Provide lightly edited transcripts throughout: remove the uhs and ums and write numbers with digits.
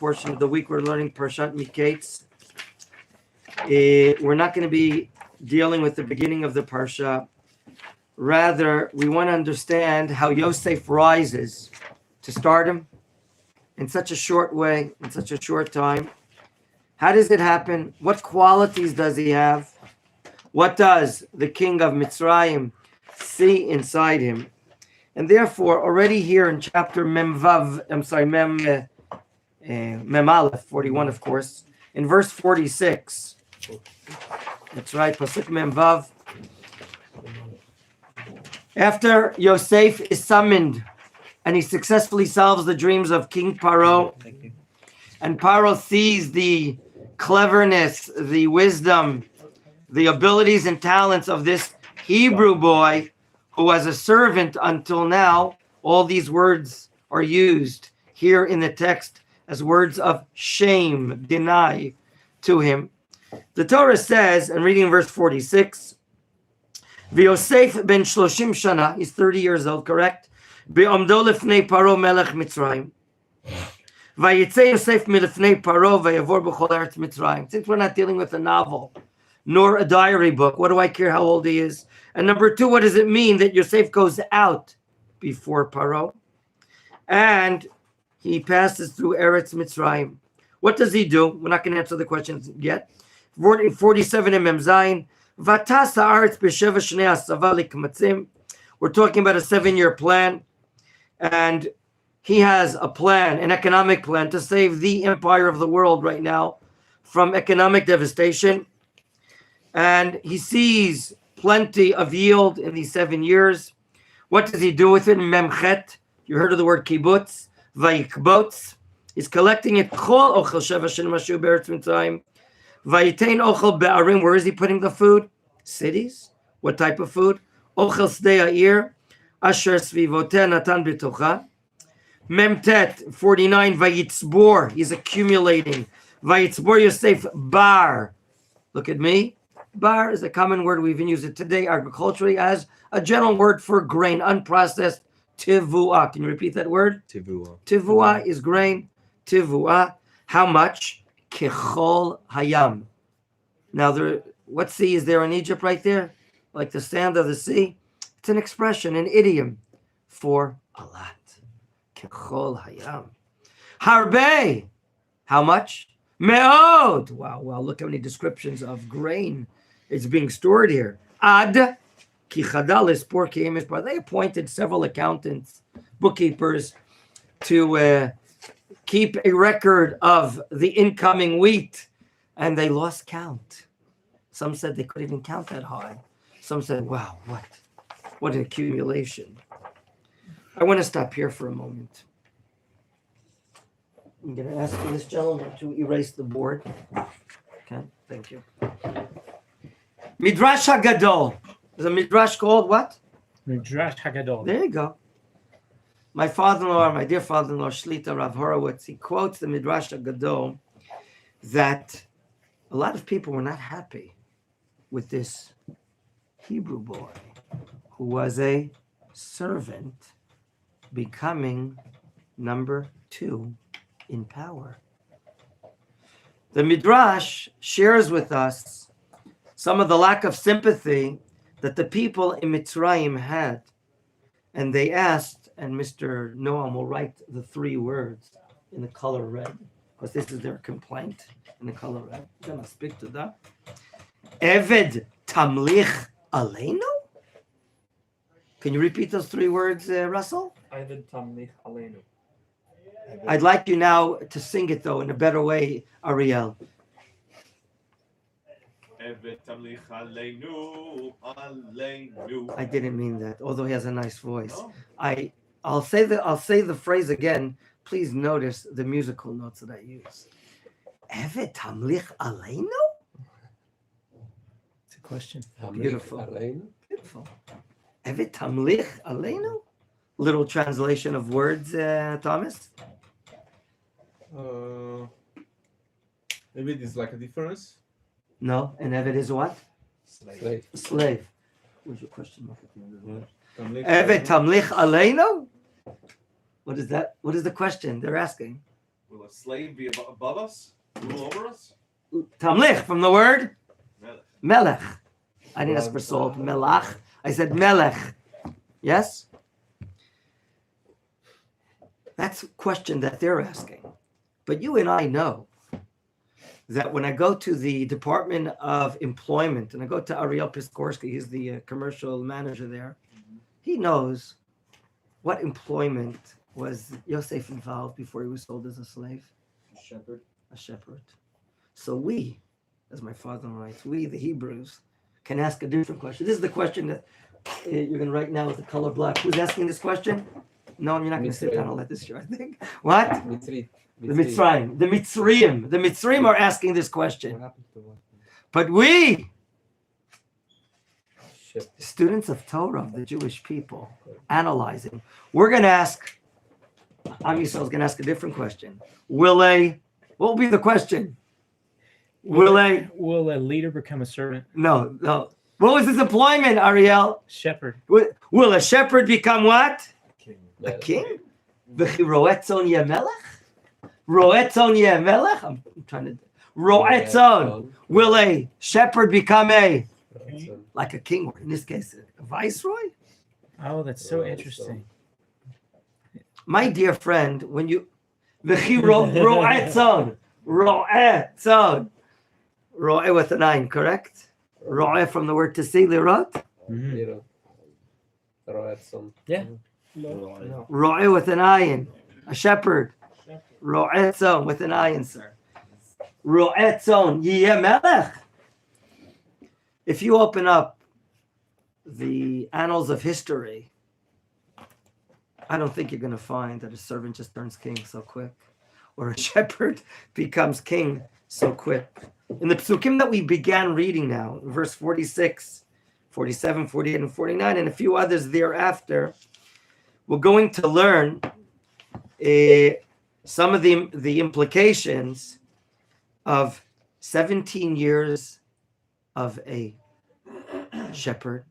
portion of the week we're learning Parshat Mikeitz. We're not going to be dealing with the beginning of the Parsha. Rather, we want to understand how Yosef rises to stardom in such a short way, in such a short time. How does it happen? What qualities does he have? What does the king of Mitzrayim see inside him? And therefore, already here in chapter Mem Aleph, 41, of course, in verse 46, that's right, Pasuk Mem Vav. After Yosef is summoned and he successfully solves the dreams of King Paro, and Paro sees the cleverness, the wisdom, the abilities and talents of this Hebrew boy who was a servant until now. All these words are used here in the text as words of shame, deny to him. The Torah says, and reading verse 46, Yosef ben 30 shana, he's 30 years old, correct? Be'omdo lifnei Paro melech Mitzrayim. Vayitze Yosef milifnei Paro vayavor b'chol eretz Mitzrayim. Since we're not dealing with a novel, nor a diary book, what do I care how old he is? And number two, what does it mean that Yosef goes out before Paro? And he passes through Eretz Mitzrayim. What does he do? We're not going to answer the questions yet. 47 in Mem Zayin. Vatasa Aretz b'sheva shnei asava likmatzim. We're talking about a 7-year plan. And he has a plan, an economic plan, to save the empire of the world right now from economic devastation. And he sees plenty of yield in these 7 years. What does he do with it? Memchet. You heard of the word kibbutz. Vayikbotz. He's collecting it. Chol ochel sheva shin mashu be'eretz mitzrayim. Vayitein ochel be'arim. Where is he putting the food? Cities. What type of food? Ochel sdei ha'ir. Asher svivoteh natan b'tocha. Memtet 49. Vayitzbor. He's accumulating. Vayitzbor Yosef bar. Look at me. Bar is a common word. We even use it today agriculturally as a general word for grain, unprocessed. Tivua. Can you repeat that word? Tivua. Tivua is grain. Tivua. How much? Kechol hayam. Now, what sea is there in Egypt right there? Like the sand of the sea? It's an expression, an idiom for a lot. Kechol hayam. Harbe. How much? Me'od. Wow. Look how many descriptions of grain is being stored here. Ad. They appointed several accountants, bookkeepers, to keep a record of the incoming wheat, and they lost count. Some said they couldn't even count that high. Some said, wow, what an accumulation. I want to stop here for a moment. I'm going to ask this gentleman to erase the board. Okay, thank you. Midrash HaGadol. Is a midrash called what? Midrash HaGadol. There you go. My father-in-law, my dear father-in-law, Shlita Rav Horowitz, he quotes the Midrash HaGadol that a lot of people were not happy with this Hebrew boy who was a servant becoming number 2 in power. The Midrash shares with us some of the lack of sympathy that the people in Mitzrayim had. And they asked, and Mr. Noam will write the 3 words in the color red, because this is their complaint in the color red. I'm going to speak to that. Eved tamlich aleinu? Can you repeat those 3 words, Russell? Eved tamlich aleinu. I'd like you now to sing it, though, in a better way, Ariel. I didn't mean that, although he has a nice voice. No. I'll say the phrase again. Please notice the musical notes that I use. Evet tamlich aleinu? It's a question. Beautiful. Beautiful. Evet tamlich aleinu? Little translation of words, Thomas? Maybe there's like a difference. No, and Evet is what? Slave. Where's your question mark at the end of the word? Evet tamlich aleinu? What is that? What is the question they're asking? Will a slave be above us? Rule over us? Tamlich from the word Melech. melech. I didn't ask for salt. Melach. I said melech. Yes? That's a question that they're asking. But you and I know that when I go to the Department of Employment and I go to Ariel Piskorsky, he's the commercial manager there, he knows what employment was Yosef involved before he was sold as a slave? Shepherd. A shepherd. So we, as my father writes, we, the Hebrews, can ask a different question. This is the question that you're going to write now with the color black. Who's asking this question? No, you're not going to sit down and let this show, I think. What? The Mitzrayim. The Mitzrayim. The Mitzrayim are asking this question. What happened to what? But we, Ship. students of Torah, of the Jewish people, analyzing, we're going to ask, Am Yisrael is going to ask a different question. What will be the question? Will a leader become a servant? No. What was his employment, Ariel? Shepherd. Will a shepherd become what? A Yeah. king? Roetzon Yemelech? Roetzon Yemelech? I'm trying to. Roetzon. Will a shepherd become like a king, or in this case, a viceroy? Oh, that's so interesting. My dear friend, when you. Roetzon. Roe with an ayin, correct? Roe from the word to see, lirot. You know, Roetzon. Yeah. No. Roe with an ayin, a shepherd. Roetzon with an ayin, sir. Roetzon yeh melech. If you open up the annals of history, I don't think you're going to find that a servant just turns king so quick, or a shepherd becomes king so quick. In the psukim that we began reading now, verse 46, 47, 48, and 49, and a few others thereafter, we're going to learn some of the implications of 17 years of a shepherd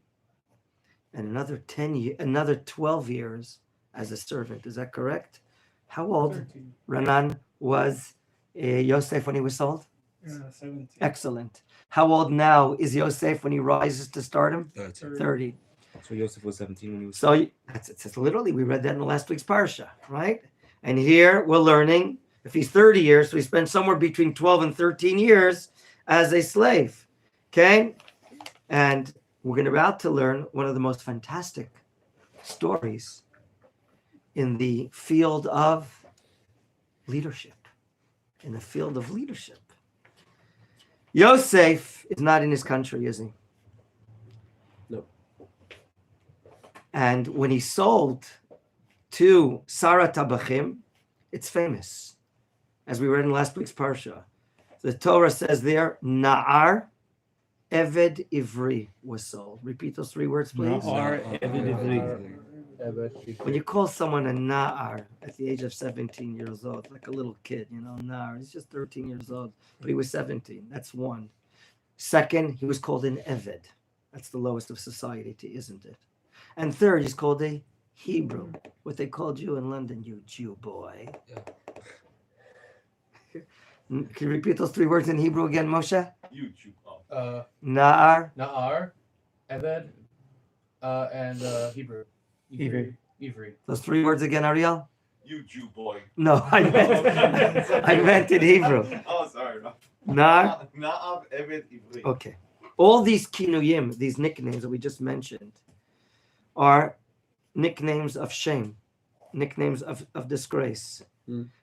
and another 12 years as a servant. Is that correct? How old, 13. Ranan, was Yosef when he was sold? 17. Excellent. How old now is Yosef when he rises to stardom? 30. So Yosef was 17 when he was. So it's literally, we read that in last week's Parsha, right? And here we're learning if he's 30 years, so he spent somewhere between 12 and 13 years as a slave. Okay? And we're about to learn one of the most fantastic stories in the field of leadership. In the field of leadership. Yosef is not in his country, is he? No. And when he sold to Sarah Tabachim, it's famous. As we read in last week's Parsha. The Torah says there, Na'ar Eved Ivri was sold. Repeat those three words, please. Na'ar Eved Ivri. When you call someone a Na'ar at the age of 17 years old, like a little kid, Na'ar, he's just 13 years old, but he was 17. That's one. Second, he was called an Eved. That's the lowest of society, isn't it? And third, he's called a Hebrew, what they called you in London, you Jew boy. Yeah. Can you repeat those three words in Hebrew again, Moshe? You Jew. Na'ar. Na'ar, Eved, and Hebrew. Ivri. Those three words again, Ariel? You Jew boy. No, I meant in Hebrew. Oh, sorry. No. Nar. Na'av Eved Ivri. Okay. All these kinuyim, these nicknames that we just mentioned, are nicknames of shame, nicknames of disgrace.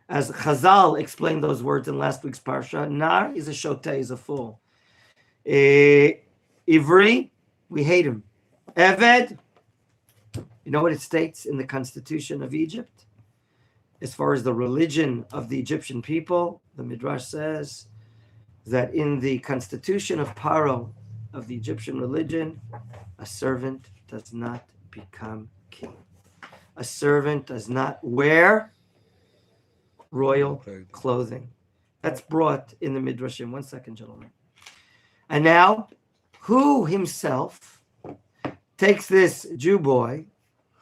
As Chazal explained those words in last week's Parsha, Nar is a shoteh, is a fool. Ivri, we hate him. Eved, you know what it states in the Constitution of Egypt? As far as the religion of the Egyptian people, the Midrash says that in the Constitution of Paro, of the Egyptian religion, a servant does not become king. A servant does not wear royal clothing. That's brought in the Midrashim. 1 second, gentlemen. And now, who himself takes this Jew boy,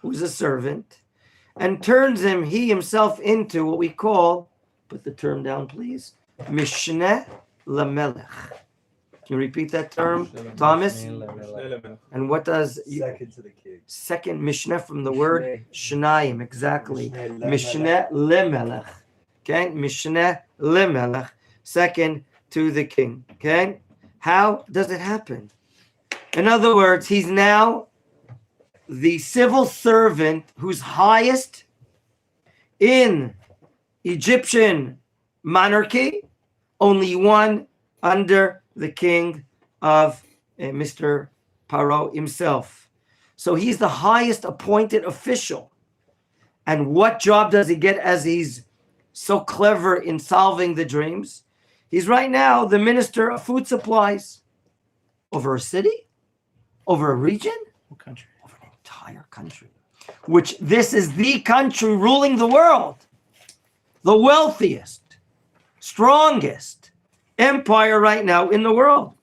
who's a servant, and turns he himself into what we call Put the term down, please. Mishneh Lamelech. Can you repeat that term, Thomas? And what does Second to the king. second Mishneh from the word Shnayim? Exactly. Mishneh Lemelech. Okay, Mishneh Lemelech. Second to the king. Okay, how does it happen? In other words, he's now the civil servant who's highest in Egyptian monarchy, only one under the king of Mr. Paro himself. So he's the highest appointed official. And what job does he get as he's so clever in solving the dreams? He's right now the minister of food supplies over a city, over a region, What country? over an entire country, which this is the country ruling the world, the wealthiest, strongest empire right now in the world.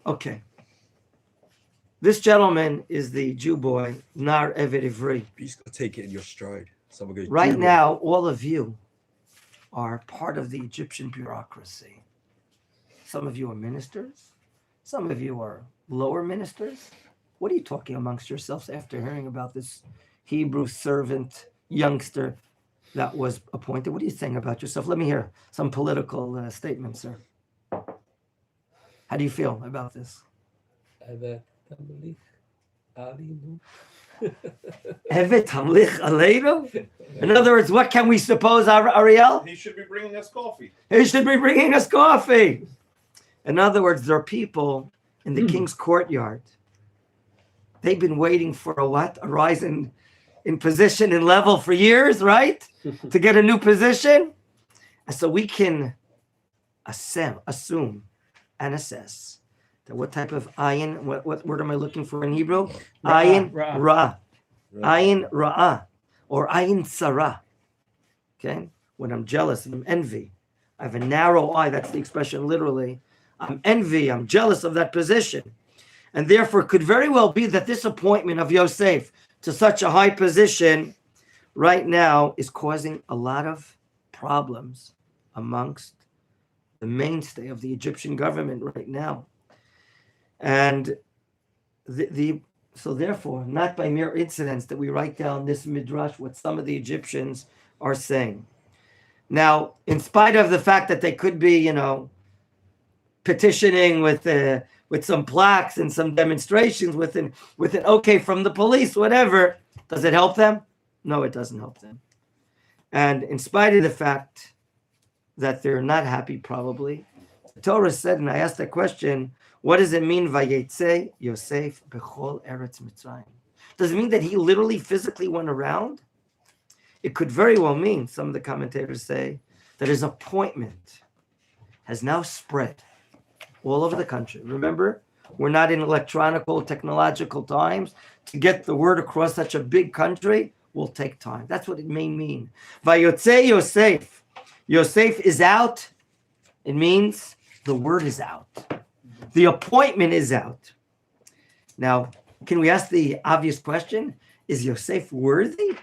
Okay. This gentleman is the Jew boy, Nar Eved Ivri. You just gotta take it in your stride. Right now, all of you are part of the Egyptian bureaucracy. Some of you are ministers. Some of you are lower ministers. What are you talking amongst yourselves after hearing about this Hebrew servant youngster that was appointed? What are you saying about yourself? Let me hear some political statements, sir. How do you feel about this? Evet Hamlich Aleinu? In other words, what can we suppose, Ariel? He should be bringing us coffee. He should be bringing us coffee. In other words, there are people in the king's courtyard. They've been waiting for a what? A rise in position and level for years, right? To get a new position. And so we can assume and assess that what type of ayin, what word am I looking for in Hebrew? Ayin ra. Ayin ra'ah. Or ayin sarah. Okay? When I'm jealous and I'm envy. I have a narrow eye. That's the expression literally. I'm envy. I'm jealous of that position. And therefore, it could very well be that this appointment of Yosef to such a high position right now is causing a lot of problems amongst the mainstay of the Egyptian government right now. And so therefore, not by mere incidents that we write down this midrash, what some of the Egyptians are saying. Now, in spite of the fact that they could be, petitioning with some plaques and some demonstrations with an okay from the police, whatever, does it help them? No, it doesn't help them. And in spite of the fact that they're not happy, probably, the Torah said, and I asked that question, what does it mean, Vayetze Yosef bechol eretz Mitzrayim? Does it mean that he literally physically went around? It could very well mean, some of the commentators say, that his appointment has now spread all over the country. Remember, we're not in electronical, technological times. To get the word across such a big country will take time. That's what it may mean. Vayotze Yosef. Yosef is out. It means the word is out. The appointment is out. Now, can we ask the obvious question? Is Yosef worthy?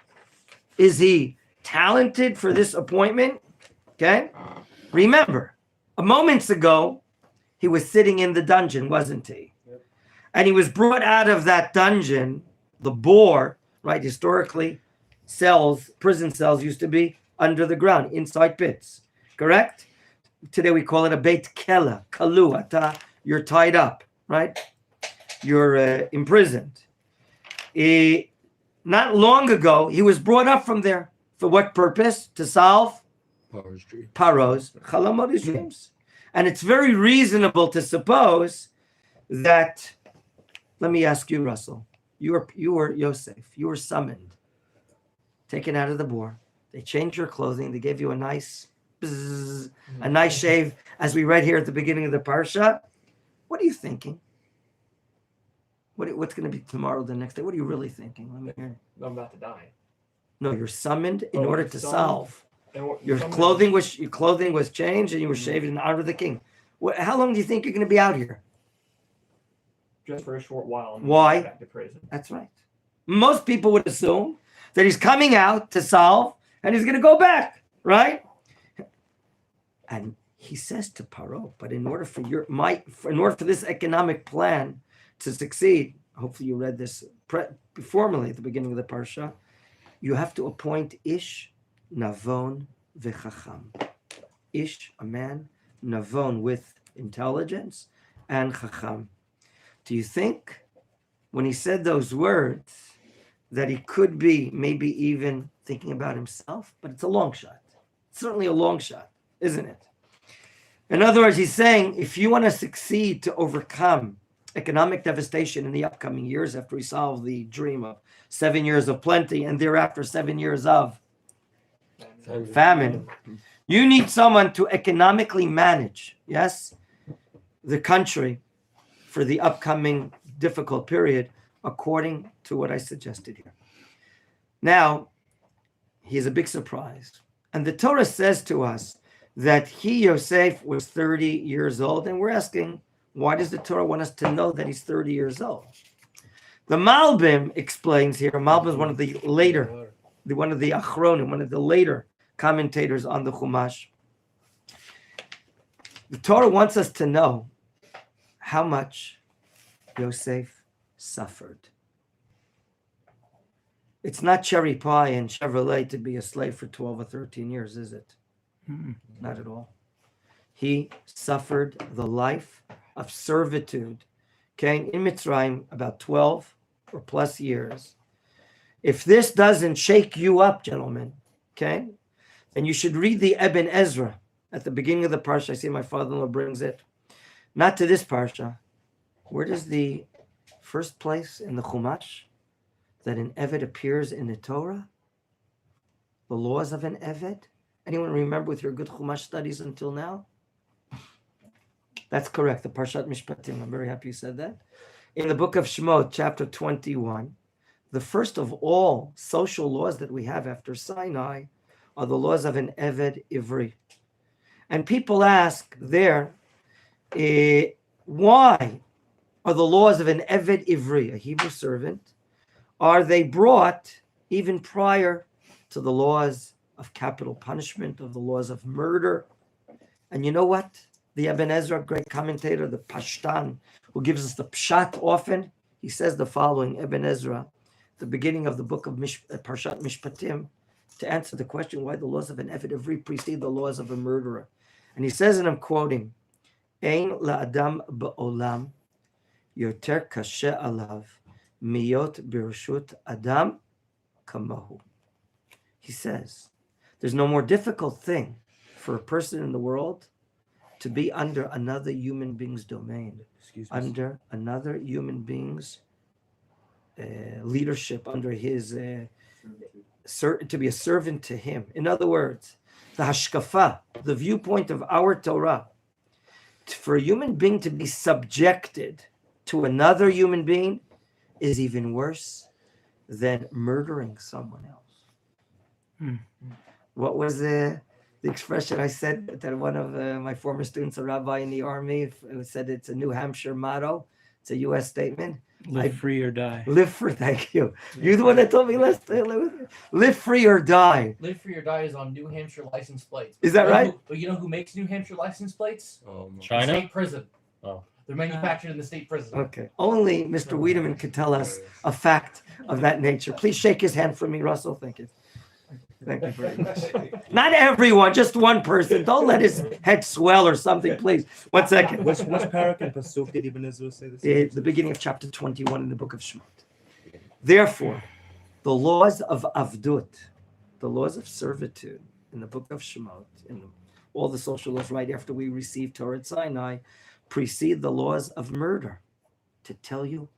Is he talented for this appointment? Okay. Remember, a moments ago, he was sitting in the dungeon, wasn't he? Yep. And he was brought out of that dungeon, the boar, right? Historically, prison cells used to be under the ground, inside pits, correct? Today we call it a beit kela, kalu, ata, you're tied up, right? You're imprisoned. Not long ago, he was brought up from there. For what purpose? To solve Paro's chalamot, his dreams. And it's very reasonable to suppose that, let me ask you, Russell, you were Yosef, you were summoned, taken out of the boar. They changed your clothing. They gave you a nice shave, as we read here at the beginning of the Parsha. What are you thinking? What's going to be tomorrow, the next day? What are you really thinking? Let me hear. I'm about to die. No, you're summoned in order to summoned. solve. Your clothing was changed, and you were shaved in honor of the king. How long do you think you're going to be out here? Just for a short while. Why? Back to prison. That's right. Most people would assume that he's coming out to solve, and he's going to go back, right? And he says to Paro, but in order for this economic plan to succeed, hopefully you read this formally at the beginning of the parsha, you have to appoint Ish, Navon, V'chacham. Ish, a man, Navon, with intelligence, and Chacham. Do you think when he said those words that he could be maybe even thinking about himself? But it's a long shot. It's certainly a long shot, isn't it? In other words, he's saying, if you want to succeed to overcome economic devastation in the upcoming years after we solve the dream of 7 years of plenty and thereafter 7 years of famine, you need someone to economically manage, yes, the country for the upcoming difficult period according to what I suggested here. Now, he's a big surprise. And the Torah says to us that he, Yosef, was 30 years old. And we're asking, why does the Torah want us to know that he's 30 years old? The Malbim explains here, Malbim is one of the later, one of the Achronim, one of the later commentators on the Chumash. The Torah wants us to know how much Yosef suffered. It's not cherry pie and Chevrolet to be a slave for 12 or 13 years, is it? Not at all. He suffered the life of servitude, okay, in Mitzrayim, about 12 or plus years. If this doesn't shake you up, gentlemen, okay, then you should read the Ibn Ezra at the beginning of the parsha. I see my father-in-law brings it. Not to this parsha. Where does the first place in the Chumash that an Eved appears in the Torah? The laws of an Eved? Anyone remember with your good Chumash studies until now? That's correct, the Parshat Mishpatim. I'm very happy you said that. In the book of Shemot, chapter 21, the first of all social laws that we have after Sinai are the laws of an Eved Ivri. And people ask there, why are the laws of an Eved Ivri, a Hebrew servant, are they brought even prior to the laws of capital punishment, of the laws of murder? And you know what? The Ibn Ezra, great commentator, the Pashtan, who gives us the Pshat often, he says the following, Ibn Ezra, the beginning of the book of Parshat Mishpatim, to answer the question why the laws of an Eved Ivri precede the laws of a murderer. And he says, and I'm quoting, Ein la'adam ba'olam yoter kashe alav miyot birshut adam kamahu. He says, there's no more difficult thing for a person in the world to be under another human being's domain, under another human being's leadership, under his to be a servant to him. In other words, the hashkafa, the viewpoint of our Torah, for a human being to be subjected to another human being is even worse than murdering someone else. What was the expression I said that one of my former students, a rabbi in the army, said it's a New Hampshire motto. It's a U.S. statement. Live free or die. Live free, thank you. You're the one that told me live free or die. Live free or die is on New Hampshire license plates. Is that right? But you know who makes New Hampshire license plates? China? State prison. Oh. They're manufactured in the state prison. Okay. Only Mr. Wiedemann could tell us a fact of that nature. Please shake his hand for me, Russell. Thank you. Thank you very much. Not everyone, just one person. Don't let his head swell or something, please. 1 second. Which parak and pasuk did Ibn Ezra say this? It's the beginning of chapter 21 in the book of Shemot. Therefore, the laws of Avdut, the laws of servitude in the book of Shemot, in all the social laws right after we received Torah at Sinai, precede the laws of murder. To tell you,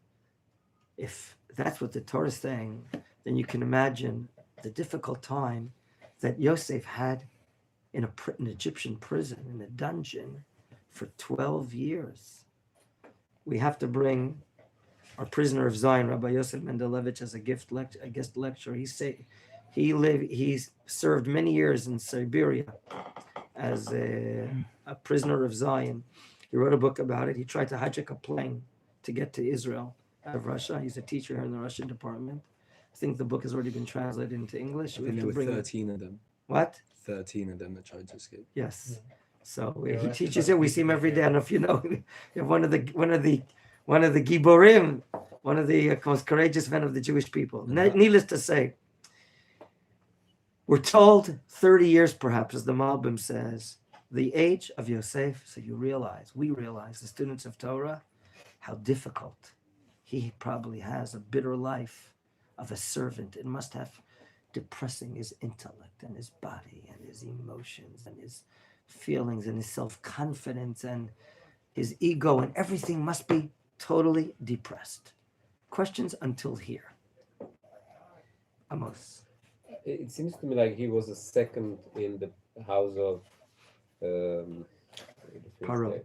if that's what the Torah is saying, then you can imagine the difficult time that Yosef had in an Egyptian prison, in a dungeon, for 12 years. We have to bring our prisoner of Zion, Rabbi Yosef Mendelevich, as a guest lecturer. He served many years in Siberia as a prisoner of Zion. He wrote a book about it. He tried to hijack a plane to get to Israel out of Russia. He's a teacher here in the Russian department. I think the book has already been translated into English. I think there were 13 of them. What? 13 of them that tried to escape. Yes. So he teaches it. We see him every day. I don't know if you know, one of the Giborim, one of the most courageous men of the Jewish people. Needless to say, we're told 30 years, perhaps, as the Malbim says, the age of Yosef. So we realize, the students of Torah, how difficult. He probably has a bitter life of a servant. It must have depressing his intellect and his body and his emotions and his feelings and his self-confidence and his ego, and everything must be totally depressed. Questions until here. Amos. It seems to me like he was a second in the house of Paro.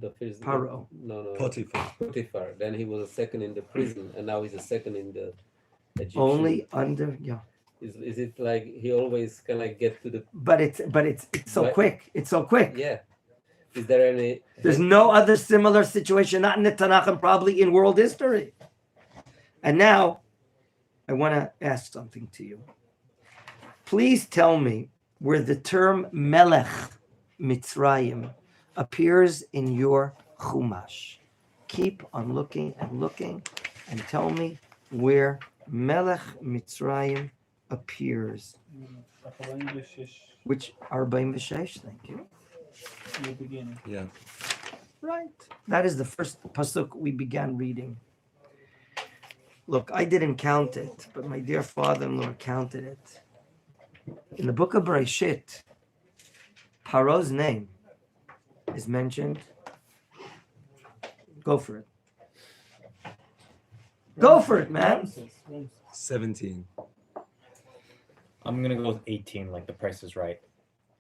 The first Paro. No. Potiphar. Potiphar. Then he was a second in the prison, and now he's a second in the Egyptian. Only under, yeah. Is it like he always can like get to the? But it's so But- quick. It's so quick. Yeah. Is there any? There's no other similar situation, not in the Tanakh and probably in world history. And now, I want to ask something to you. Please tell me where the term Melech Mitzrayim appears in your Chumash. Keep on looking and tell me where Melech Mitzrayim appears. Which 46, thank you. In the beginning. Yeah. Right. That is the first pasuk we began reading. Look, I didn't count it, but my dear father-in-law counted it. In the book of Bereshit, Paro's name is mentioned. Go for it. Go for it, man. Ramses. 17. I'm gonna go with 18, like the price is right.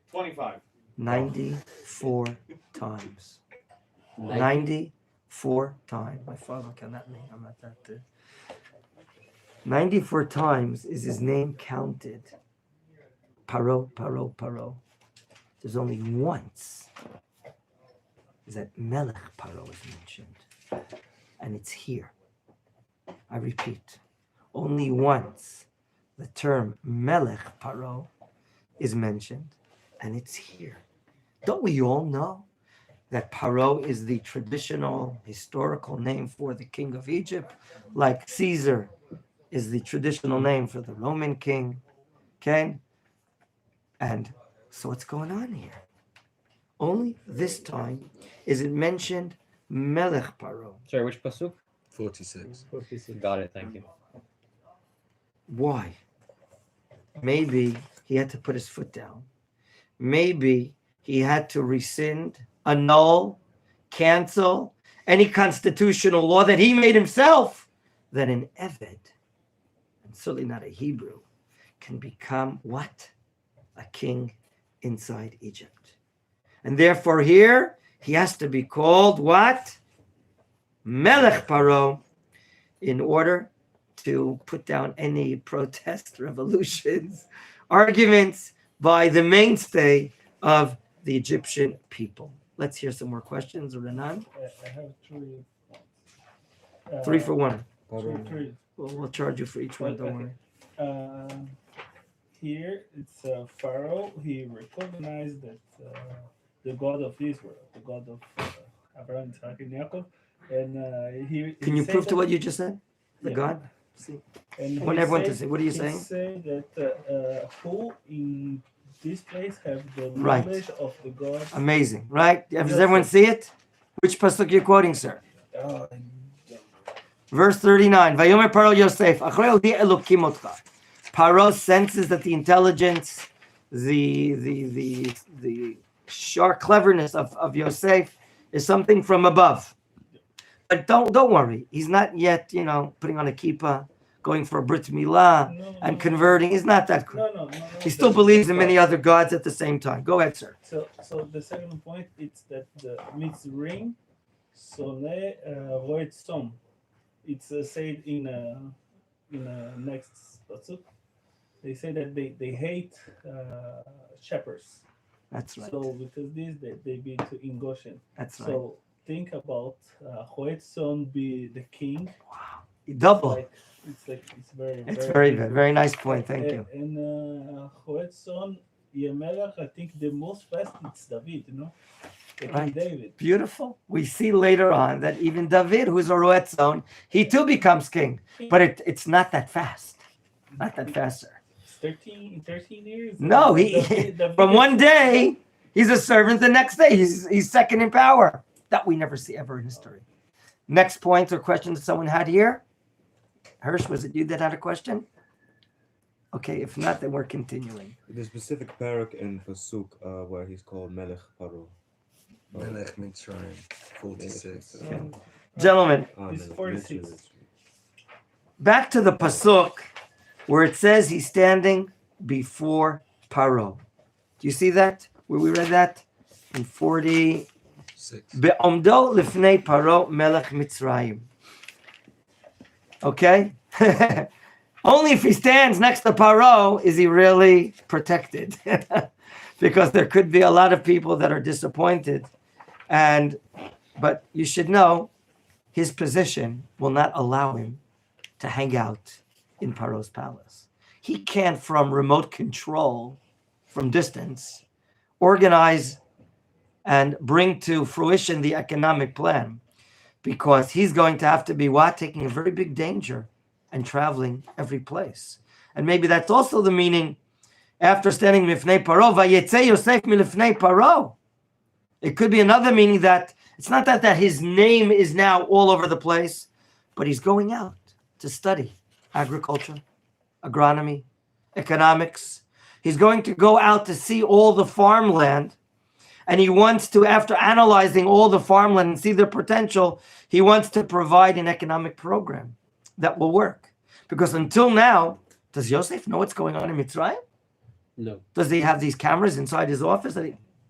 25. 94 times. 94 times. My father cannot name. I'm not that good. 94 times is his name counted. Paro. There's only once that Melech Paro is mentioned. And it's here. I repeat, only once the term Melech Paro is mentioned, and it's here. Don't we all know that Paro is the traditional historical name for the king of Egypt, like Caesar is the traditional name for the Roman king? Okay? And so what's going on here? Only this time is it mentioned Melech Paro. Sorry, which pasuk? 46. Got it. Thank you. Why? Maybe he had to put his foot down. Maybe he had to rescind, annul, cancel any constitutional law that he made himself, that an Eved, and certainly not a Hebrew, can become what? A king inside Egypt. And therefore here, he has to be called what? Melech Paro, in order to put down any protest, revolutions, arguments by the mainstay of the Egyptian people. Let's hear some more questions, Renan. I have three. 3 for 1. Three. We'll charge you for each one, don't worry. Here it's Pharaoh. He recognized that the God of Israel, the God of Abraham, Isaac, and Jacob, and he. Can you said prove to that- what you just said? The Yeah. God? See. And I want he everyone to said- say, what are you he saying? said that who in this place have the Right. knowledge of the God. Amazing, right? Does Yes, everyone sir. see it? Which pasuk you're quoting, sir? Oh, Verse 39. Vayomer Paro Yosef, Achrei odi Elokim otcha. Paro senses that the intelligence, the sharp cleverness of Yosef is something from above. But don't worry. He's not yet, putting on a kippah, going for a brit milah, no, and converting. He's not that good. No. He still believes in many other gods at the same time. Go ahead, sir. So the second point is that the Mitzrim Sone Roet Som. It's said in a next pasuk. They say that they hate shepherds. That's right. So because this they be in Goshen. That's right. So think about Roet Som be the king. Double. It's very It's very good. Very nice point. Thank you. And Roet Som Yemelech, I think the most fast it's David, King Right. David. Beautiful. We see later on that even David, who's a Roetzon, he too becomes king. But it's not that fast. Not that fast, sir. It's 13 years. No, David from one is- day, he's a servant. The next day, he's second in power. That we never see ever in history. Next point or question that someone had here? Hirsch, was it you that had a question? Okay, if not, then we're continuing. The specific parak in Pasuk where he's called Melech Paro. Menachem Mitzrayim, 46. Gentlemen, It's 46. back to the Pasuk where it says he's standing before Paro. Do you see that? Where we read that? In 40. 6. Be'omdo lifnei Paro melech Mitzrayim. Okay? Only if he stands next to Paro is he really protected. Because there could be a lot of people that are disappointed. But you should know his position will not allow him to hang out in Paro's palace. He can't, from remote control, from distance, organize and bring to fruition the economic plan, because he's going to have to be taking a very big danger and traveling every place. And maybe that's also the meaning after standing mifnei Paro, vayetze Yosef milifnei Paro. It could be another meaning that it's not that his name is now all over the place, but he's going out to study agriculture, agronomy, economics. He's going to go out to see all the farmland. And he wants to, after analyzing all the farmland and see their potential, he wants to provide an economic program that will work. Because until now, does Yosef know what's going on in Mitzrayim? No. Does he have these cameras inside his office?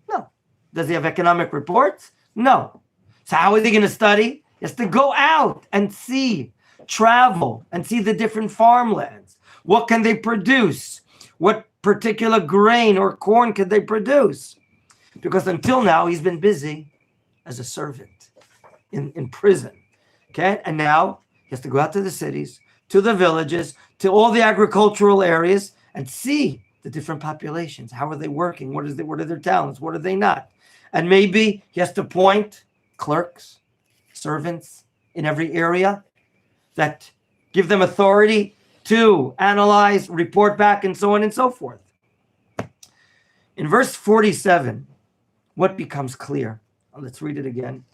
No. Does he have economic reports? No. So how is he going to study? He has to go out and see, travel, and see the different farmlands. What can they produce? What particular grain or corn can they produce? Because until now, he's been busy as a servant in prison. Okay? And now he has to go out to the cities, to the villages, to all the agricultural areas and see the different populations. How are they working? What are their talents? What are they not? And maybe he has to appoint clerks, servants in every area that give them authority to analyze, report back, and so on and so forth. In verse 47, what becomes clear? Let's read it again.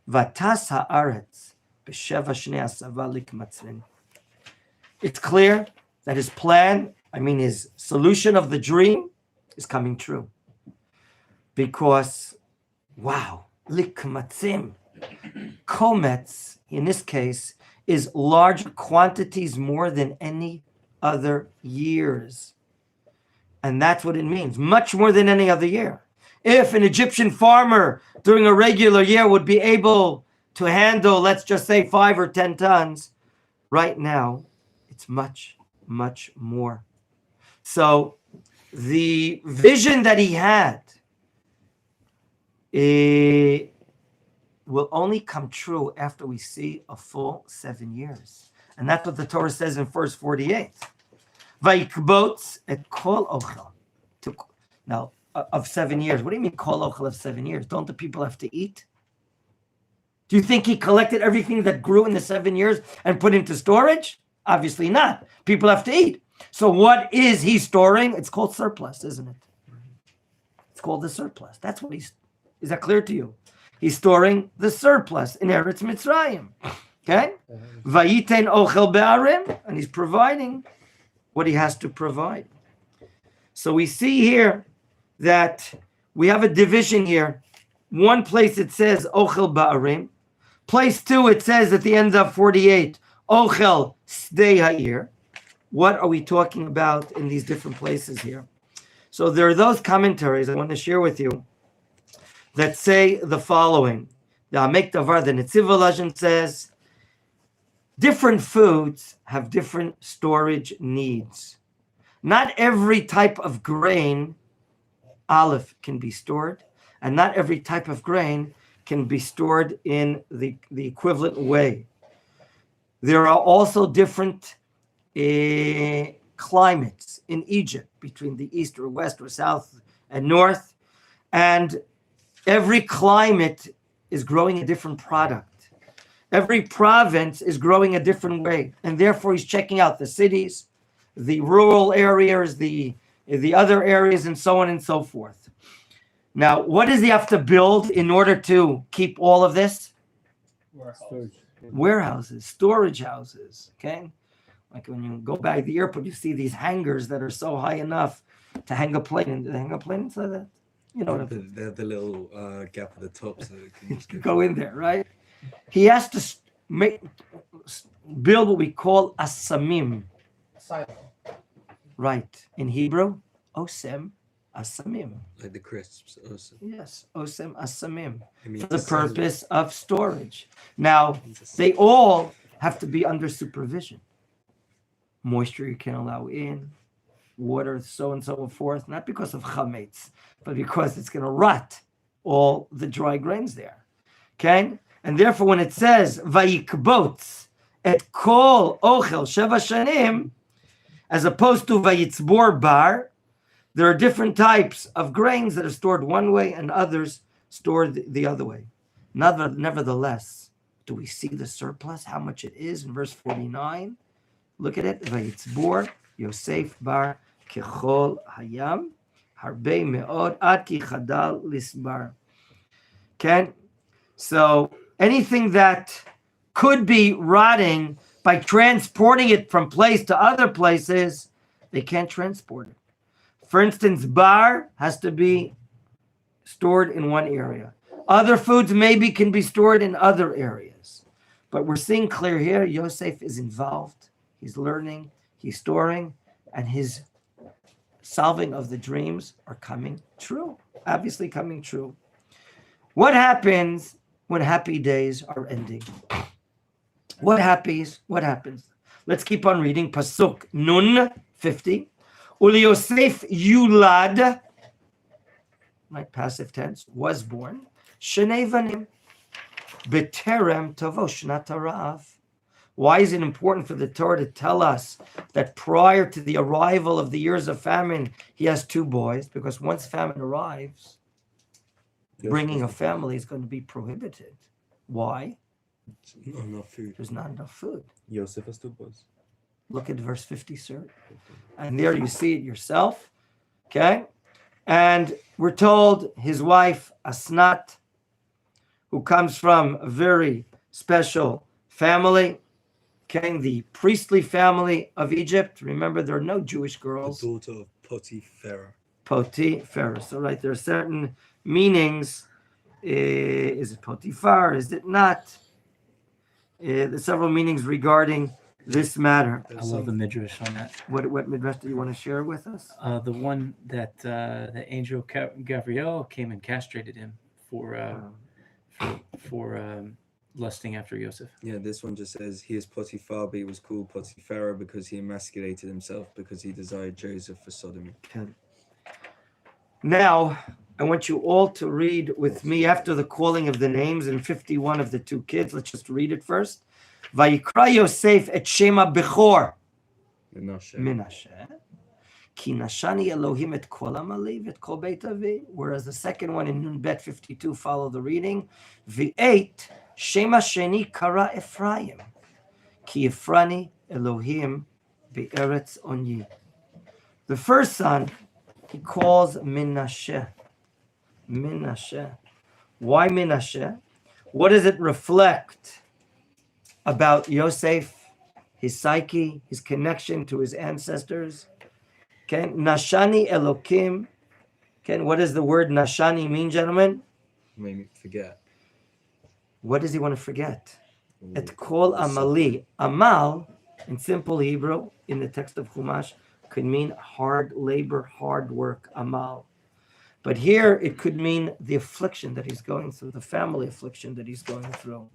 Vatas haaretz b'sheva shnei asava likmatzrin. It's clear that his plan, his solution of the dream is coming true. Because, wow, likmatzim, kometz, in this case, is large quantities more than any other years. And that's what it means, much more than any other year. If an Egyptian farmer during a regular year would be able to handle, let's just say 5 or 10 tons, right now, it's much, much more. So the vision that he had will only come true after we see a full 7 years. And that's what the Torah says in verse 48. Vaikbotz et kol ochel. Now, of 7 years. What do you mean kol ochel of 7 years? Don't the people have to eat? Do you think he collected everything that grew in the 7 years and put into storage? Obviously not. People have to eat. So what is he storing? It's called surplus, isn't it? It's called the surplus. That's what is that clear to you? He's storing the surplus in Eretz Mitzrayim. Okay? Vayiten ochel be'arim, and he's providing what he has to provide. So we see here that we have a division here. One place it says ochel ba'arim. Place 2, it says at the end of 48, ochel sdei ha'ir. What are we talking about in these different places here? So there are those commentaries I want to share with you that say the following. The Amek Davar, the Netziv Volozhin says, different foods have different storage needs. Not every type of grain, aleph, can be stored, and not every type of grain can be stored in the equivalent way. There are also different climates in Egypt, between the east or west or south and north. And every climate is growing a different product. Every province is growing a different way. And therefore, he's checking out the cities, the rural areas, the other areas, and so on and so forth. Now, what does he have to build in order to keep all of this? Warehouses, storage houses, okay? Like when you go by the airport, you see these hangars that are so high enough to hang a plane. They hang a plane so that, you know, They have the little gap at the top so it can just go in there, right? He has to build what we call a samim. Silo. Right. In Hebrew, osem asamim. like the crisps. Also. Yes, osem asamim. I mean, For the purpose of storage. Now, they all have to be under supervision. Moisture you can allow in, water, so and so forth, not because of chametz, but because it's going to rot all the dry grains there. Okay? And therefore, when it says, vayikbotz et kol ochel sheva shanim, as opposed to vayitzbor bar, there are different types of grains that are stored one way and others stored the other way. Nevertheless, do we see the surplus, how much it is in verse 49? Look at it. Vayitzbor Yosef bar kechol hayam harbe meod ad ki chadal lisbar. Okay? So anything that could be rotting by transporting it from place to other places, they can't transport it. For instance, bar has to be stored in one area. Other foods maybe can be stored in other areas. But we're seeing clear here, Yosef is involved. He's learning, he's storing, and his solving of the dreams are coming true. Obviously coming true. What happens when happy days are ending? What happens? Let's keep on reading. Pasuk Nun 50. Uli Yosef Yulad, right, passive tense, was born. Shnei Vanim. B'terem tavo shnat harav. Why is it important for the Torah to tell us that prior to the arrival of the years of famine, he has two boys? Because once famine arrives, bringing a family is going to be prohibited. Why? Not enough food. There's not enough food. Yosef has two boys. Look at verse 50, sir. And there you see it yourself. Okay? And we're told his wife, Asnat, who comes from a very special family, okay, the priestly family of Egypt. Remember, there are no Jewish girls. The daughter of Potiphar. Potiphar. So, right, there are certain meanings. Is it Potiphar? Is it not? There's several meanings regarding this matter. I love the midrash on that. What midrash do you want to share with us? The one that the angel Gabriel came and castrated him for lusting after Yosef. Yeah, this one just says he is Potiphar, but he was called Potiphar because he emasculated himself because he desired Joseph for sodomy. Okay. Now, I want you all to read with me after the calling of the names in 51 of the two kids. Let's just read it first. Vayikra Yosef et Shema Bechor Menachem. Ki nashani Elohim et kol amali et kol beit avi. Whereas the second one in Nun Bet 52 follow the reading. V'eit Shema Sheni Kara Ephraim. Ki Efrani Elohim be'eretz onyi. The first son he calls Menachem. Menachem. Why Menachem? What does it reflect about Yosef, his psyche, his connection to his ancestors? Okay, Nashani Elokim. Okay, what does the word Nashani mean, gentlemen? Made me forget. What does he want to forget? Et kol amali. Amal, in simple Hebrew, in the text of Chumash, could mean hard labor, hard work, amal. But here it could mean the affliction that he's going through, the family affliction that he's going through.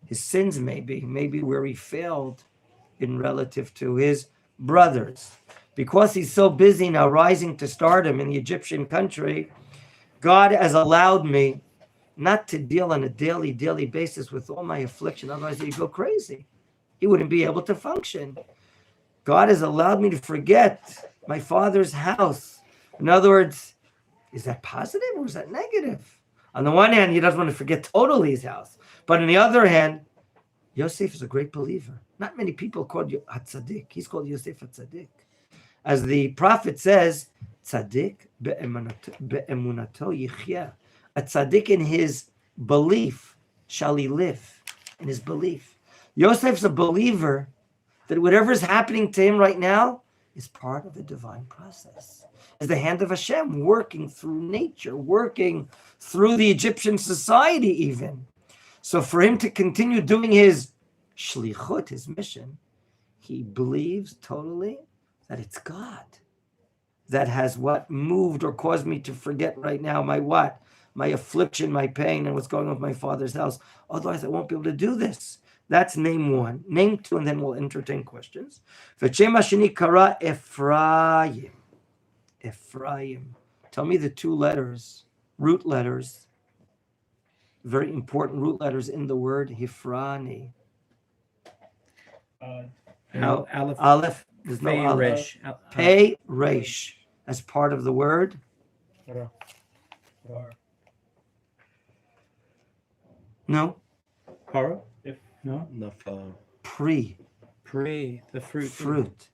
His sins maybe where he failed in relative to his brothers. Because he's so busy now rising to stardom in the Egyptian country, God has allowed me not to deal on a daily basis with all my affliction. Otherwise he'd go crazy. He wouldn't be able to function. God has allowed me to forget my father's house. In other words, Is that positive or is that negative? On the one hand, he doesn't want to forget totally his house. But on the other hand, Yosef is a great believer. Not many people called Tzaddik. He's called Yosef Tzaddik. As the prophet says, Tzaddik be'emunato yichyeh. A tzaddik in his belief shall he live. In his belief. Yosef's a believer that whatever is happening to him right now is part of a divine process. Is the hand of Hashem working through nature, working through the Egyptian society even. So for him to continue doing his shlichut, his mission, he believes totally that it's God that has what moved or caused me to forget right now my what? My affliction, my pain, and what's going on with my father's house. Otherwise, I won't be able to do this. That's name one. Name two, and then we'll entertain questions. V'shem hasheni kara Ephraim. Ephraim. Tell me the two letters, root letters, very important root letters in the word Hifrani. No, Aleph. Aleph. There's no Pei, Aleph. Resh. Pei, Resh. As part of the word. No. Paro? If No. Nafal. Pri. Pre, the fruit. Fruit.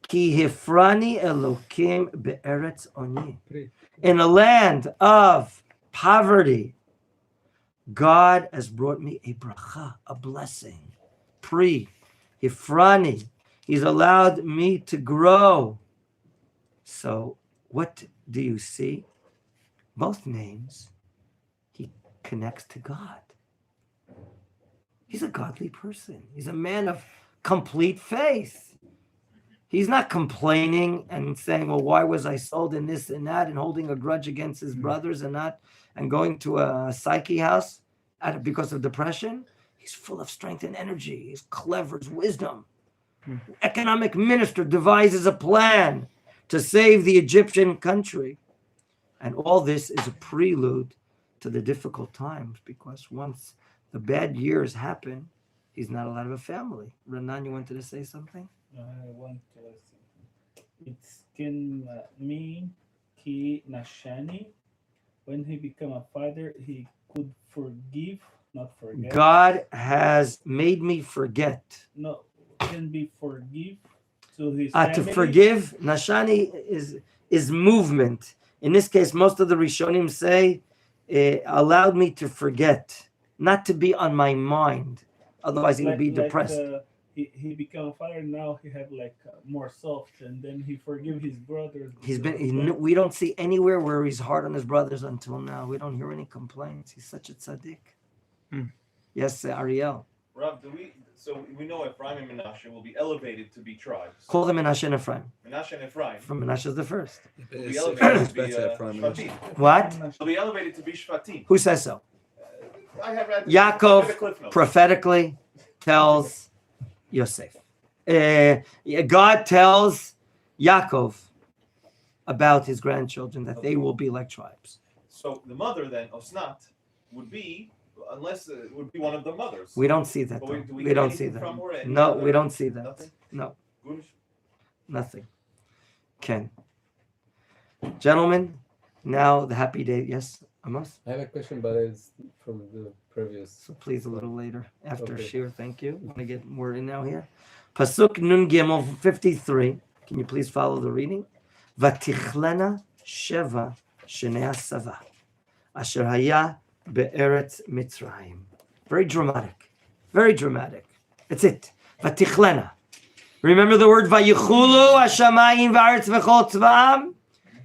Ki hifrani Elokim be'eretz oni. In a land of poverty, God has brought me a bracha, a blessing. Pri. Hifrani. He's allowed me to grow. So what do you see? Both names, he connects to God. He's a godly person. He's a man of complete faith. He's not complaining and saying, well, why was I sold in this and that, and holding a grudge against his brothers and going to a psyche house because of depression. He's full of strength and energy. He's clever, his wisdom. Economic minister devises a plan to save the Egyptian country. And all this is a prelude to the difficult times, because once the bad years happen, he's not allowed to have a family. Renan, you wanted to say something? I want to say, it's can mean ki nashani. When he become a father, he could forgive, not forget. God has made me forget. No, can be forgive to his To family. forgive, nashani is movement. In this case, most of the Rishonim say, allowed me to forget, not to be on my mind. Otherwise, he would be depressed. He become a father now. He have like more soft, and then he forgive his brothers. We don't see anywhere where he's hard on his brothers until now. We don't hear any complaints. He's such a tzaddik. Yes, Ariel. Rav, so we know Ephraim and Menachem will be elevated to be tribes. Call them Menashe and Ephraim. Menachem and Ephraim From Menashe is the first. will be elevated to be better from Shvatim. What? They'll be elevated to be Shvatim. Who says so? I have read Yaakov the Cliff Notes. prophetically tells Yosef. God tells Yaakov about his grandchildren, that they will be like tribes. So the mother then, Osnat, would be, unless it would be one of the mothers. We don't see that. But Though. do We get don't see anything that. from her? Any No, other- we don't see that. Nothing? No, Good. nothing. Ken. Gentlemen, now the happy day. Yes, Amos? I have a question, but it's from the previous. So please a little later after Okay. Shir. Thank you. Want to get more in now here? Pasuk Nun Gimel 53. Can you please follow the reading? Vatichlena Sheva Shnei Sava Asher Haya Be'eretz Mitzrayim. Very dramatic. Very dramatic. That's it. Vatichlena. Remember the word Vayichulu Hashamayim V'aretz V'chol Tzva'am?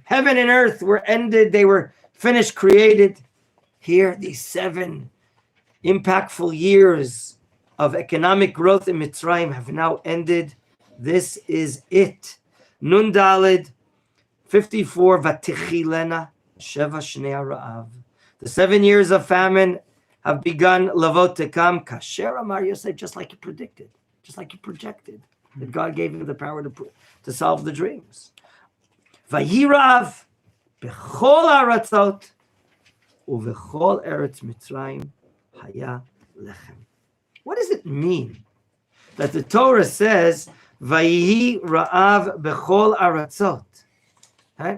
Heaven and earth were ended. They were finished, created. Here, these 7 impactful years of economic growth in Mitzrayim have now ended. This is it. Nun Daled 54 Vatichilena Sheva Shnei Ra'av. The 7 years of famine have begun. Lavot to come. Kasher Amar Yosef, just like you predicted, just like you projected, that God gave you the power to solve the dreams. Vayirav bechol aratzot uvechol eretz Mitzrayim haya lechem. What does it mean that the Torah says vayihi ra'av bechol aratzot?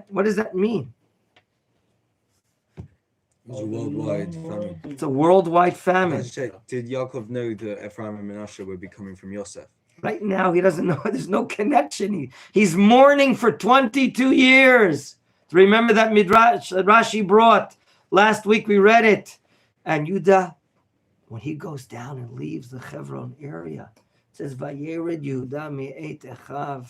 What does that mean? It was a worldwide famine. It's a worldwide famine. Let's check. Did Yaakov know that Ephraim and Menashe would be coming from Yosef? Right now, he doesn't know. There's no connection. He's mourning for 22 years. Remember that Midrash that Rashi brought last week? We read it. And Yudah, when he goes down and leaves the Hebron area, it says, "Vayered Yehuda me'et echav."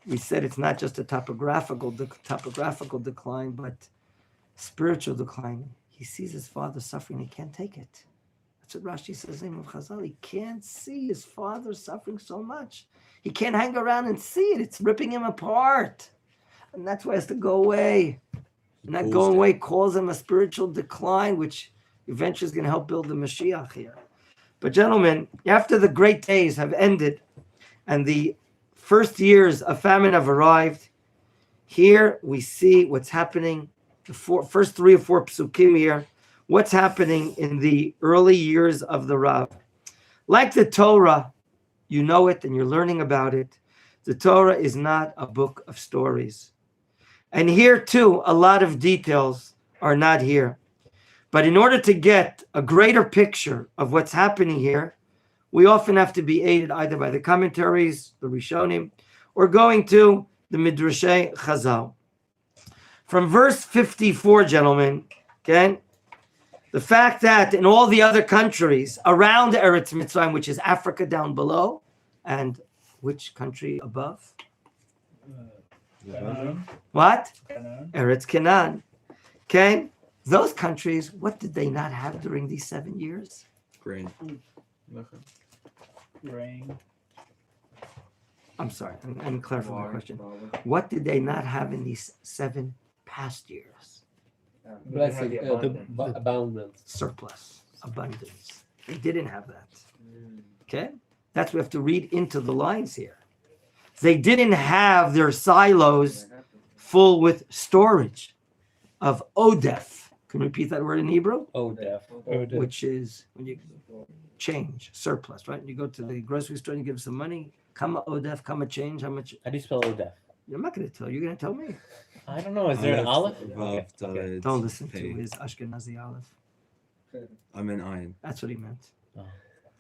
We said it's not just a topographical decline, but spiritual decline. He sees his father suffering. He can't take it. That's what Rashi says in Chazal. He can't see his father suffering so much. He can't hang around and see it. It's ripping him apart. And that's why he has to go away. And that going away calls him a spiritual decline, which eventually is going to help build the Mashiach here. But gentlemen, after the great days have ended and the first years of famine have arrived, here we see what's happening, the first 3 or 4 psukim here, what's happening in the early years of the Rav. Like the Torah, you know it and you're learning about it. The Torah is not a book of stories. And here too, a lot of details are not here. But in order to get a greater picture of what's happening here, we often have to be aided either by the commentaries, the Rishonim, or going to the Midrashei Chazal. From verse 54, gentlemen, okay, the fact that in all the other countries around Eretz Mitzrayim, which is Africa down below, and which country above? Canaan. What? Canaan. Eretz Canaan. Okay, those countries, what did they not have during these 7 years? Grain. Rain. I'm sorry, I'm clarifying my question. What did they not have in these 7 past years? Blessing, abundance. Surplus, abundance. They didn't have that. Okay, that's what we have to read into the lines here. They didn't have their silos full with storage of odef. Can you repeat that word in Hebrew? Odef. Which is when you change, surplus, right? You go to the grocery store and you give some money. Kama odef, kama change, how much? How do you spell Odef? I'm not going to tell you. You're going to tell me. I don't know. Is there an Aleph? Vav, Okay. Daled, Don't listen to Pei. his Ashkenazi Aleph. I meant iron. That's what he meant.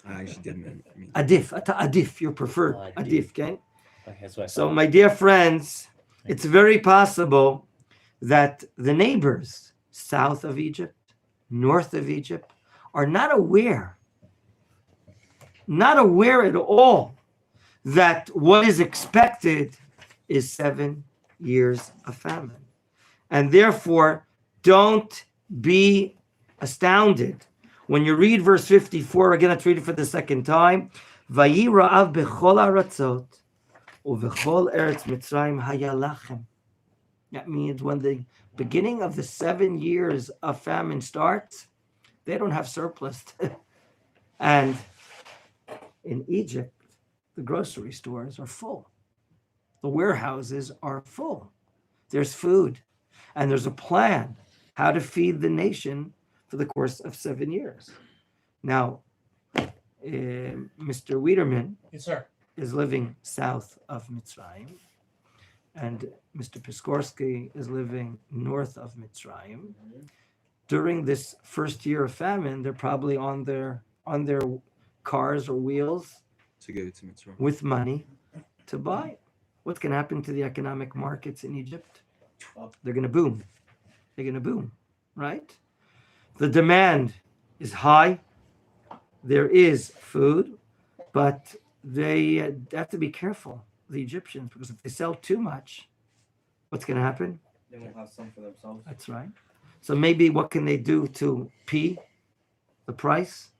I actually didn't mean. Adif, adif, your preferred. Adif, okay? Okay, that's what I So, thought. my dear friends, it's very possible that the neighbors south of Egypt, north of Egypt, are not aware at all that what is expected is 7 years of famine. And therefore, don't be astounded. When you read verse 54, again, let's read it for the second time. Vayi ra'av bechol haratzot uvechol eretz Mitzrayim haya lachem. That means when the beginning of the 7 years of famine starts, they don't have surplus. And in Egypt, the grocery stores are full. The warehouses are full. There's food. And there's a plan how to feed the nation for the course of 7 years. Now, Mr. Wiederman Yes, sir. is living south of Mitzrayim, and Mr. Piskorsky is living north of Mitzrayim. During this first year of famine, they're probably on their cars or wheels To go to Mitzrayim. with money to buy. What's going to happen to the economic markets in Egypt? They're going to boom. They're going to boom, right? The demand is high. There is food, but they have to be careful, the Egyptians, because if they sell too much, what's going to happen? They won't have some for themselves. That's right. So maybe what can they do to the price?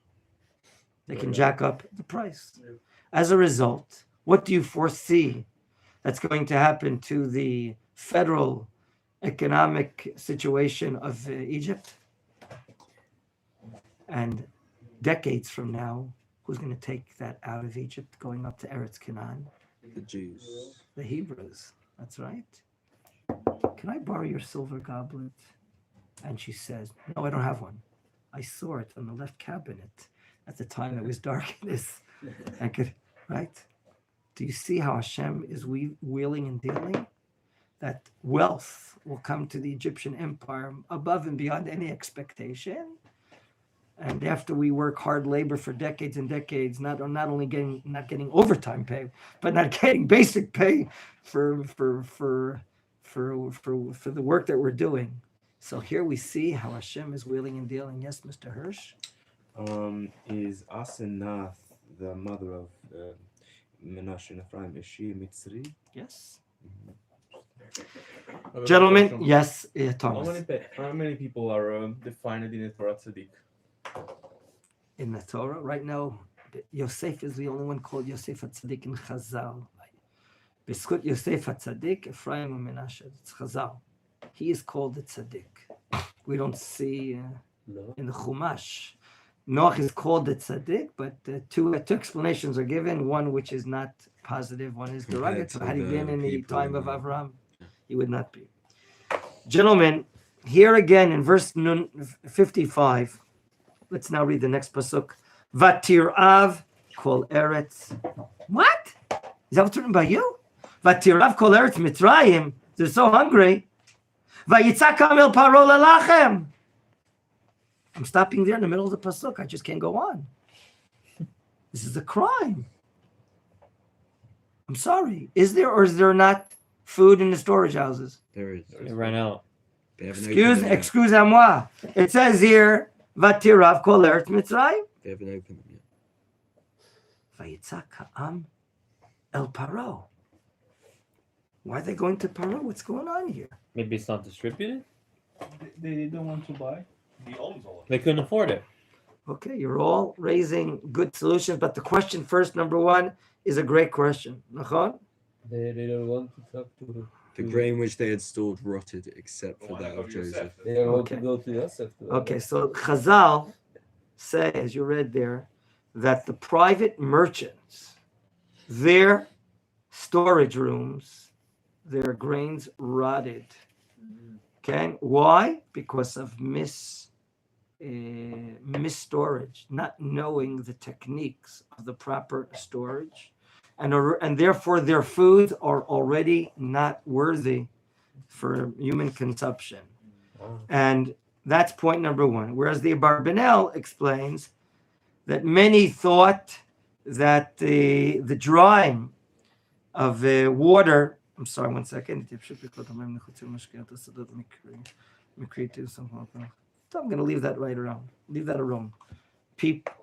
They can jack up the price. As a result, what do you foresee that's going to happen to the federal economic situation of Egypt? And decades from now, who's going to take that out of Egypt, going up to Eretz Canaan? The Jews. The Hebrews. That's right. Can I borrow your silver goblet? And she says, no, I don't have one. I saw it on the left cabinet at the time it was darkness. I could, right? Do you see how Hashem is wheeling and dealing? that wealth will come to the Egyptian empire above and beyond any expectation. And after we work hard labor for decades and decades, not only not getting overtime pay, but not getting basic pay for the work that we're doing. So here we see how Hashem is wheeling and dealing. Yes, Mr. Hirsch? Is Asenath the mother of Menachem and Ephraim? Is she a Mitzri? Yes. I have a Gentlemen, question. yes, How Thomas. how many people are defined in the Torah Tzaddik? In the Torah, right now, Yosef is the only one called Yosef HaTzadik in Chazal. B'zchut Yosef HaTzadik, Ephraim and Menashe. It's Chazal. He is called the Tzadik. We don't see No. in the Chumash. Noach is called the Tzadik, but two explanations are given. One which is not positive, one is Compared derogatory. to Had he the been in the people time in of the- Avraham, he would not be. Gentlemen, here again in verse 55, let's now read the next pasuk. Vatirav kol eretz. What? Is that what's written by you? Vatirav kol eretz Mitzrayim. They're so hungry. Vayitzak el paro lelachem. I'm stopping there in the middle of the pasuk. I just can't go on. This is a crime. I'm sorry. Is there or is there not food in the storage houses? There is. It ran out. They haven't opened them yet. Excuse-moi. It says here, Vatirav kol eretz Mitzrayim. They haven't opened them yet. Vayitzak ha'am el paro. Why are they going to Paro? What's going on here? Maybe it's not distributed. They didn't want to buy. He owns all of They couldn't afford it. Okay, you're all raising good solutions, but the question first, number one, is a great question. Machon? They don't want to talk to. The grain which they had stored rotted, except it. for Why that not go of to Yosef? Joseph. They don't want Okay. to go to Yosef. Okay, so Chazal say, as you read there, that the private merchants, their storage rooms, their grains rotted. Okay, why? Because of mis-storage, not knowing the techniques of the proper storage, and therefore their foods are already not worthy for human consumption. And that's point number one. Whereas the Abarbanel explains that many thought that the drying of water. I'm sorry, one second. So I'm going to leave that right around. Leave that alone.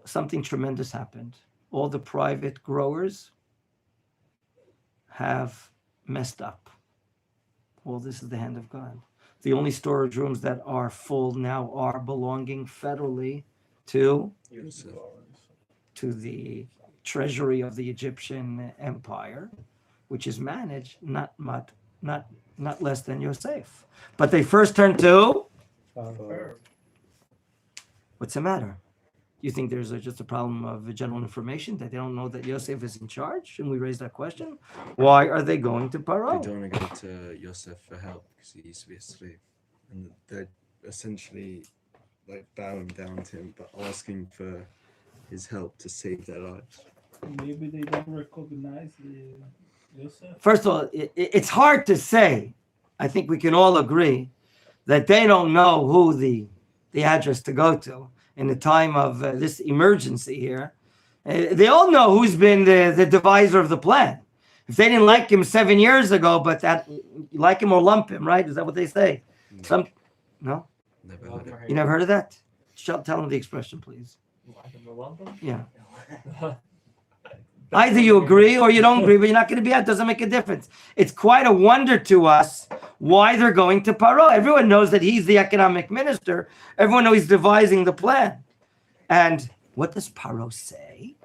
Something tremendous happened. All the private growers have messed up. Well, this is the hand of God. The only storage rooms that are full now are belonging federally to the treasury of the Egyptian empire, which is managed not less than Yosef. But they first turned to, what's the matter? You think there's just a problem of general information that they don't know that Yosef is in charge? Shouldn't we raise that question? Why are they going to They Paro? don't want to go to Yosef for help because he used to be a slave. And they're essentially like bowing down to him, but asking for his help to save their lives. Maybe they don't recognize the Yosef. First of all, it's hard to say. I think we can all agree that they don't know who the address to go to in the time of this emergency here. They all know who's been the deviser of the plan. If they didn't like him 7 years ago, but that like him or lump him, right? Is that what they say? No? Never heard it. You never heard of that? Tell them the expression, please. Yeah. Either you agree or you don't agree, but you're not going to be out. It doesn't make a difference. It's quite a wonder to us why they're going to Paro. Everyone knows that he's the economic minister. Everyone knows he's devising the plan. And what does Paro say?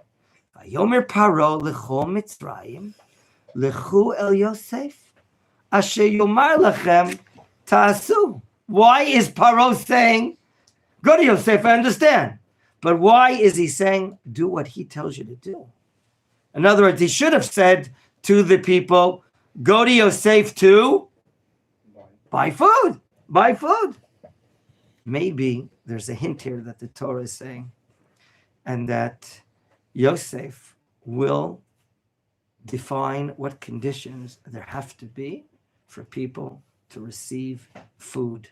Vayomer Paro lecho Mitzrayim lechu el Yosef asher yomar lachem ta'asu. Why is Paro saying, go to Yosef, I understand. But why is he saying, do what he tells you to do? In other words, he should have said to the people, go to Yosef to buy food. Buy food. Maybe there's a hint here that the Torah is saying, and that Yosef will define what conditions there have to be for people to receive food.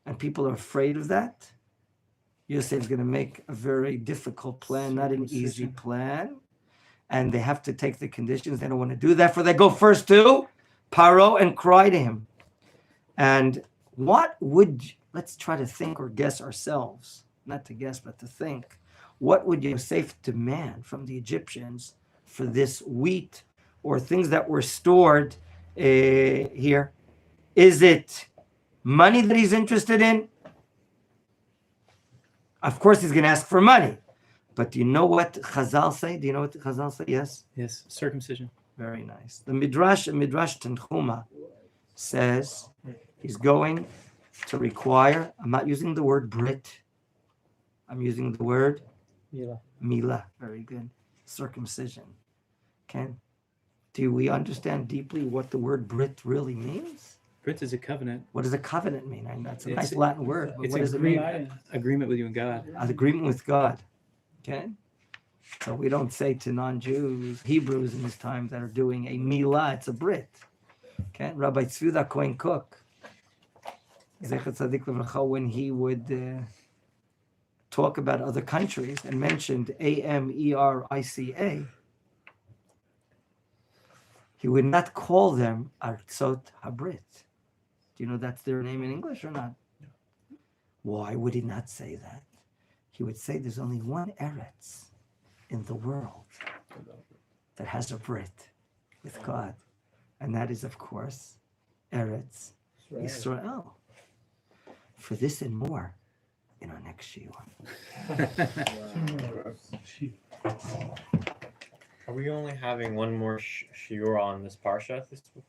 And people are afraid of that. Yosef is going to make a very difficult plan, not an easy plan. And they have to take the conditions. They don't want to do that. For they go first to Paro and cry to him. And let's try to think or guess ourselves, not to guess, but to think. What would Yosef demand from the Egyptians for this wheat or things that were stored here? Is it money that he's interested in? Of course, he's going to ask for money. But do you know what Chazal say? Do you know what Chazal say? Yes? Yes, circumcision. Very nice. The Midrash Tanchuma says he's going to require, I'm not using the word Brit, I'm using the word Mila. Very good. Circumcision. Okay. Do we understand deeply what the word Brit really means? Brit is a covenant. What does a covenant mean? I mean, that's a It's- nice Latin word. But It's what does it agreement, mean? agreement with you and God. An agreement with God. Okay. So we don't say to non-Jews, Hebrews in this time that are doing a Milah, it's a Brit. Okay. Rabbi Tzvida Cohen Cook, Zecher Tzadik Livracha, when he would talk about other countries and mentioned America, he would not call them Artsot Habrit. Do you know that's their name in English or not? Why would he not say that? He would say there's only one Eretz in the world that has a Brit with God. And that is, of course, Eretz Israel. For this and more in our next shiur. Are we only having one more shiur on this parsha this week?